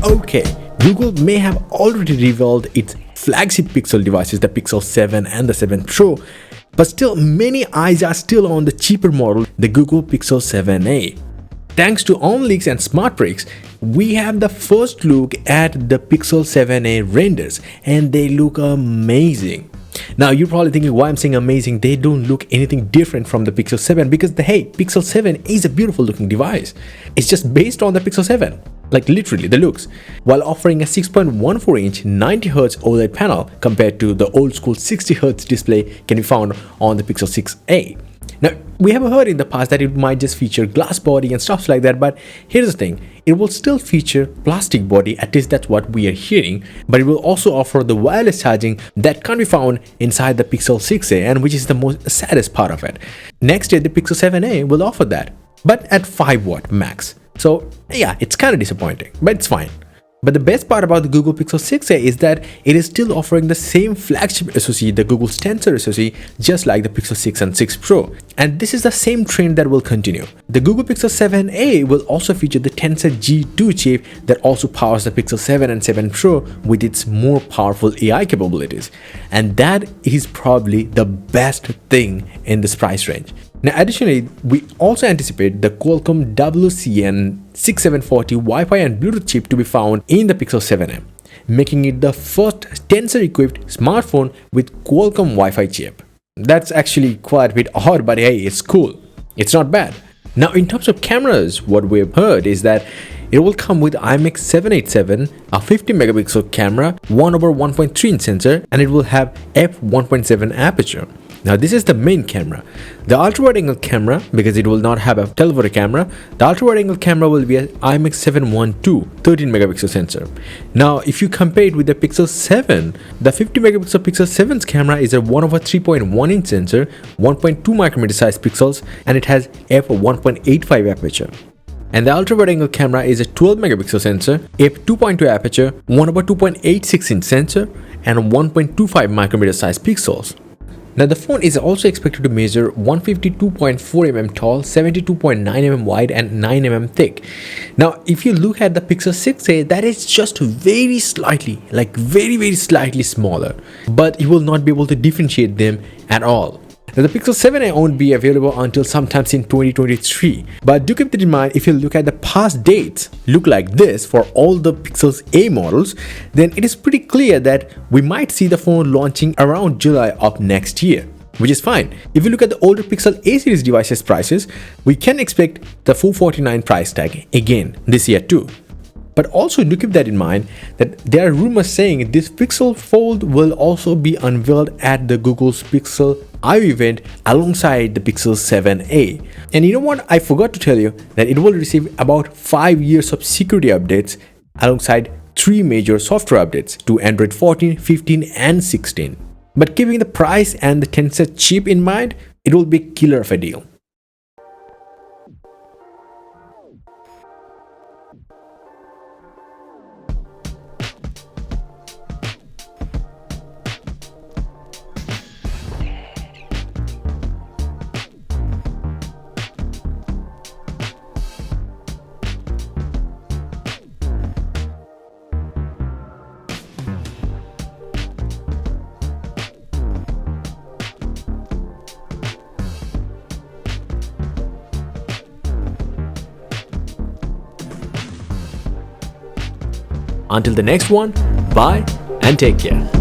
Okay, Google may have already revealed its flagship Pixel devices, the Pixel 7 and the 7 Pro, but still many eyes are still on the cheaper model, the Google Pixel 7a. Thanks to OnLeaks and SmartBricks, we have the first look at the Pixel 7a renders, and they look amazing. Now you're probably thinking why I'm saying amazing. They don't look anything different from the Pixel 7 because hey, Pixel 7 is a beautiful looking device. It's just based on the Pixel 7. Like literally the looks, while offering a 6.14-inch 90Hz OLED panel compared to the old school 60Hz display can be found on the Pixel 6a. Now, we have heard in the past that it might just feature glass body and stuff like that, but here's the thing, it will still feature plastic body, at least that's what we are hearing, but it will also offer the wireless charging that can't be found inside the Pixel 6a, and which is the most saddest part of it. Next year, the Pixel 7a will offer that, but at 5 watt max. So yeah, it's kind of disappointing, but it's fine. But the best part about the Google Pixel 6a is that it is still offering the same flagship SoC, the Google's Tensor SoC, just like the Pixel 6 and 6 Pro. And this is the same trend that will continue. The Google Pixel 7a will also feature the Tensor G2 chip that also powers the Pixel 7 and 7 Pro with its more powerful AI capabilities. And that is probably the best thing in this price range. Now additionally, we also anticipate the Qualcomm WCN6740 Wi-Fi and Bluetooth chip to be found in the Pixel 7a, making it the first Tensor-equipped smartphone with Qualcomm Wi-Fi chip. That's actually quite a bit odd, but hey, it's cool. It's not bad. Now in terms of cameras, what we've heard is that it will come with IMX787, a 50 megapixel camera, 1/1.3-inch sensor, and it will have f1.7 aperture. Now this is the main camera. The ultra-wide angle camera, because it will not have a telephoto camera, the ultra-wide angle camera will be an IMX712 13 megapixel sensor. Now if you compare it with the Pixel 7, the 50 megapixel Pixel 7's camera is a 1/3.1-inch sensor, 1.2 micrometer size pixels, and it has f1.85 aperture. And the ultra-wide angle camera is a 12 megapixel sensor, f2.2 aperture, 1/2.86-inch sensor, and 1.25 micrometer size pixels. Now the phone is also expected to measure 152.4 mm tall, 72.9 mm wide, and 9 mm thick. Now if you look at the Pixel 6a, that is just very slightly, like very slightly smaller, but you will not be able to differentiate them at all. Now the Pixel 7a won't be available until sometimes in 2023, but do keep that in mind. If you look at the past dates look like this for all the Pixel's A models, then it is pretty clear that we might see the phone launching around July of next year, which is fine. If you look at the older Pixel A series devices prices, we can expect the $449 price tag again this year too. But also do keep that in mind that there are rumors saying this Pixel Fold will also be unveiled at the Google's Pixel I/O event alongside the Pixel 7a. And you know what? I forgot to tell you that it will receive about 5 years of security updates alongside 3 major software updates to Android 14, 15, and 16. But keeping the price and the Tensor chip in mind, it will be a killer of a deal. Until the next one, bye and take care.